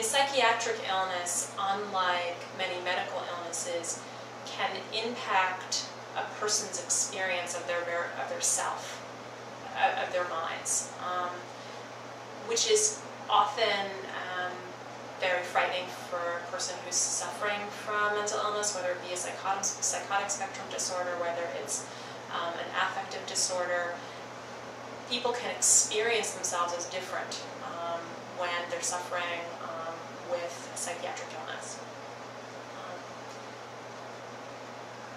Psychiatric illness, unlike many medical illnesses, can impact a person's experience of their self, of their minds, which is often very frightening for a person who's suffering from mental illness, whether it be a psychotic spectrum disorder, whether it's an affective disorder. People can experience themselves as different when they're suffering with psychiatric illness.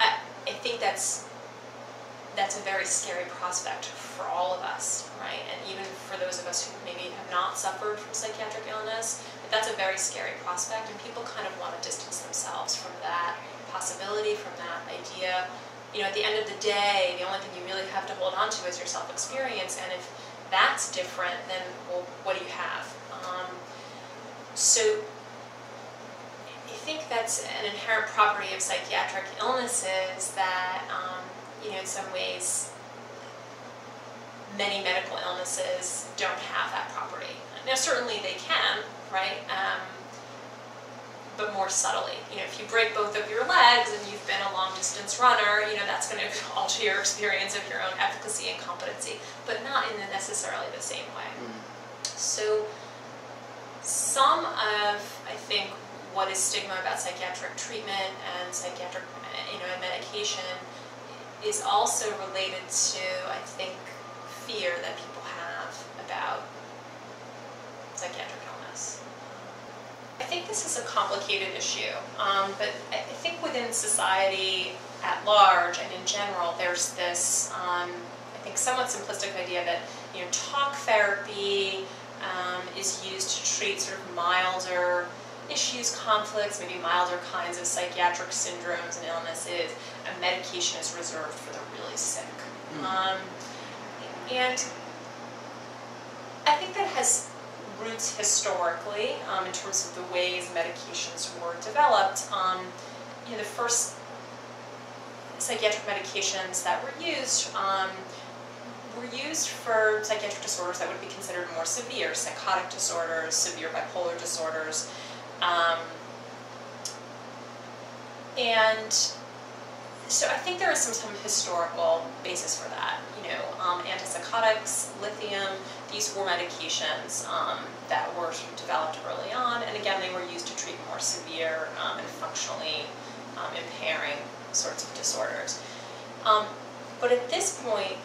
I think that's a very scary prospect for all of us, right? And even for those of us who maybe have not suffered from psychiatric illness, that's a very scary prospect, and people kind of want to distance themselves from that possibility, from that idea. At the end of the day, the only thing you really have to hold on to is your self-experience, and if that's different, then, well, what do you have? So I think that's an inherent property of psychiatric illnesses that, in some ways, many medical illnesses don't have that property. Now, certainly they can, right? But more subtly. If you break both of your legs and you've been a long-distance runner, that's going to alter your experience of your own efficacy and competency, but not in necessarily the same way. So some of, I think, what is stigma about psychiatric treatment and psychiatric, and medication is also related to, I think, fear that people have about psychiatric illness. I think this is a complicated issue, but I think within society at large and in general, there's this, I think, somewhat simplistic idea that, talk therapy is used to treat sort of milder issues, conflicts, maybe milder kinds of psychiatric syndromes and illnesses, and medication is reserved for the really sick. And I think that has roots historically in terms of the ways medications were developed. The first psychiatric medications that were used for psychiatric disorders that would be considered more severe, psychotic disorders, severe bipolar disorders. And so I think there is some historical basis for that. Antipsychotics, lithium, these were medications that were sort of developed early on, and again, they were used to treat more severe and functionally impairing sorts of disorders. But at this point,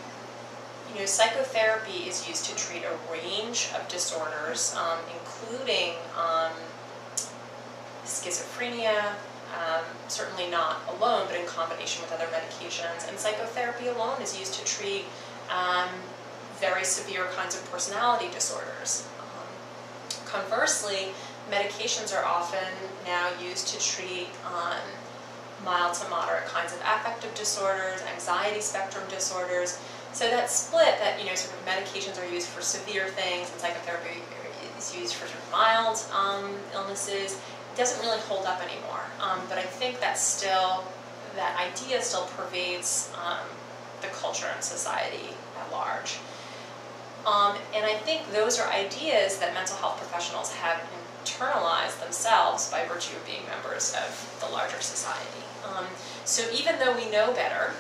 psychotherapy is used to treat a range of disorders, including schizophrenia, certainly not alone, but in combination with other medications. And psychotherapy alone is used to treat very severe kinds of personality disorders. Conversely, medications are often now used to treat mild to moderate kinds of affective disorders, anxiety spectrum disorders. So that split that, sort of medications are used for severe things and psychotherapy is used for sort of mild illnesses doesn't really hold up anymore. But I think that idea still pervades the culture and society at large. And I think those are ideas that mental health professionals have internalized themselves by virtue of being members of the larger society. So even though we know better,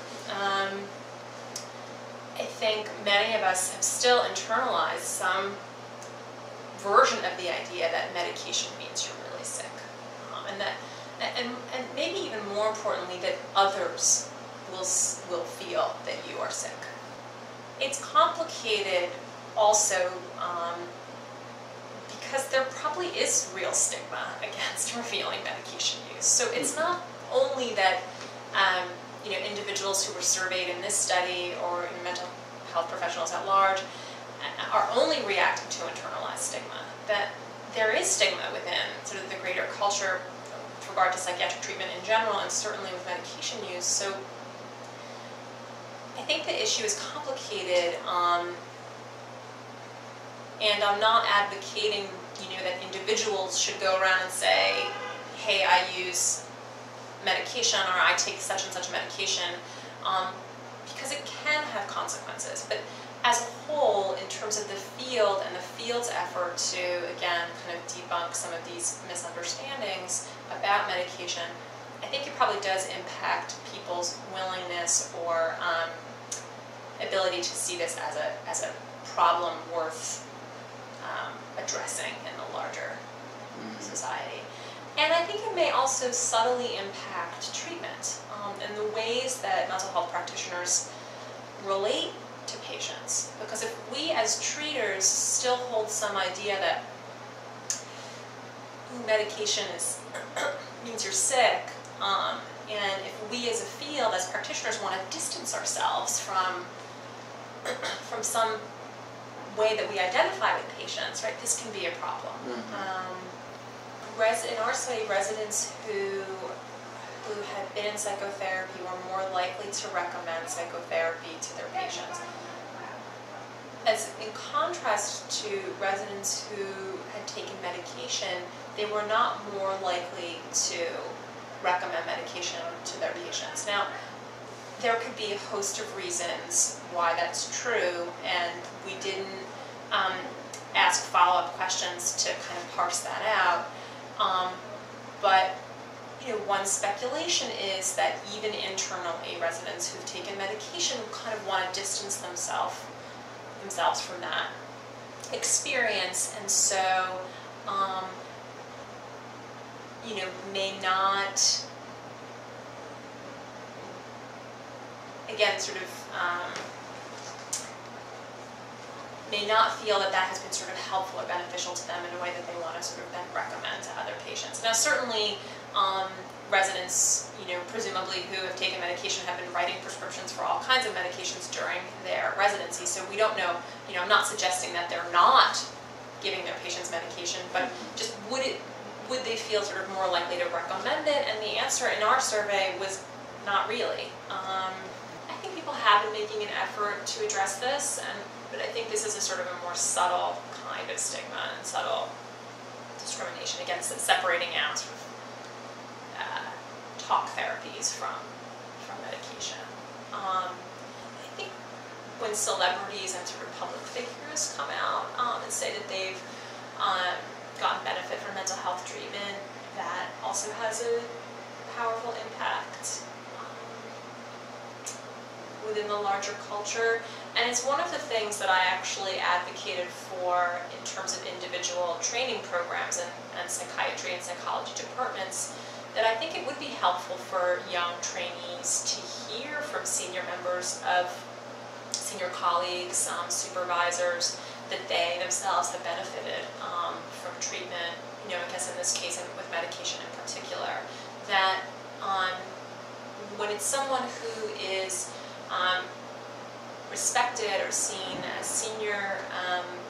I think many of us have still internalized some version of the idea that medication means you're really sick. And maybe even more importantly, that others will feel that you are sick. It's complicated also because there probably is real stigma against revealing medication use. So it's not only that individuals who were surveyed in this study or in mental health professionals at large are only reacting to internalized stigma, that there is stigma within sort of the greater culture with regard to psychiatric treatment in general, and certainly with medication use. So I think the issue is complicated, and I'm not advocating, that individuals should go around and say, hey, I use medication or I take such and such medication. because it can have consequences. But as a whole, in terms of the field and the field's effort to, again, kind of debunk some of these misunderstandings about medication, I think it probably does impact people's willingness or ability to see this as a problem worth addressing in the larger society. And I think it may also subtly impact treatment and the ways that mental health practitioners relate to patients. Because if we as treaters still hold some idea that medication means you're sick, and if we as a field, as practitioners, want to distance ourselves from some way that we identify with patients, right, this can be a problem. In our study, residents who had been in psychotherapy were more likely to recommend psychotherapy to their patients. As in contrast to residents who had taken medication, they were not more likely to recommend medication to their patients. Now, there could be a host of reasons why that's true, and we didn't ask follow-up questions to kind of parse that out. But one speculation is that even internally, residents who've taken medication kind of want to distance themselves from that experience, and so may not, again, sort of may not feel that has been sort of helpful or beneficial to them in a way that they want to sort of then recommend to other patients. Now, certainly, residents, presumably who have taken medication have been writing prescriptions for all kinds of medications during their residency, so we don't know, I'm not suggesting that they're not giving their patients medication, but just would they feel sort of more likely to recommend it? And the answer in our survey was not really. I think people have been making an effort to address this, but I think this is a sort of a more subtle kind of stigma and subtle discrimination against it, separating out sort of talk therapies from medication. I think when celebrities and sort of public figures come out and say that they've gotten benefit from mental health treatment, that also has a powerful impact within the larger culture. And it's one of the things that I actually advocated for in terms of individual training programs and psychiatry and psychology departments, that I think it would be helpful for young trainees to hear from senior members of senior colleagues, supervisors, that they themselves have benefited from treatment, I guess in this case with medication in particular, that when it's someone who is respected or seen as senior,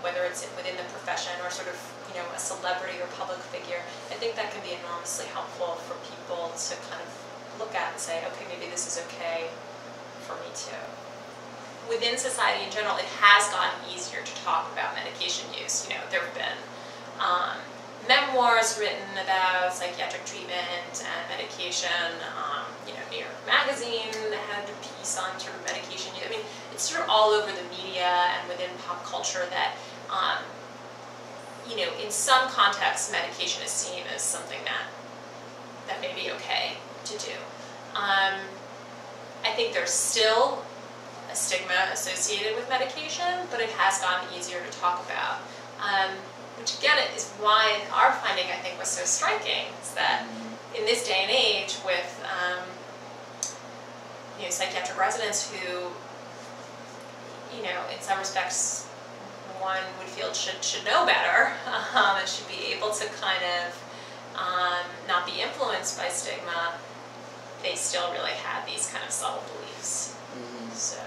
whether it's within the profession or sort of a celebrity or public figure, I think that can be enormously helpful for people to kind of look at and say, okay, maybe this is okay for me too. Within society in general, it has gotten easier to talk about medication use. There have been memoirs written about psychiatric treatment and medication. New York Magazine had a piece on sort of medication use. I mean, it's sort of all over the media and within pop culture that, in some contexts, medication is seen as something that may be okay to do. I think there's still a stigma associated with medication, but it has gotten easier to talk about. Which again is why our finding, I think, was so striking, is that in this day and age with psychiatric residents who, in some respects, one would feel should know better and should be able to kind of not be influenced by stigma, they still really had these kind of subtle beliefs. So.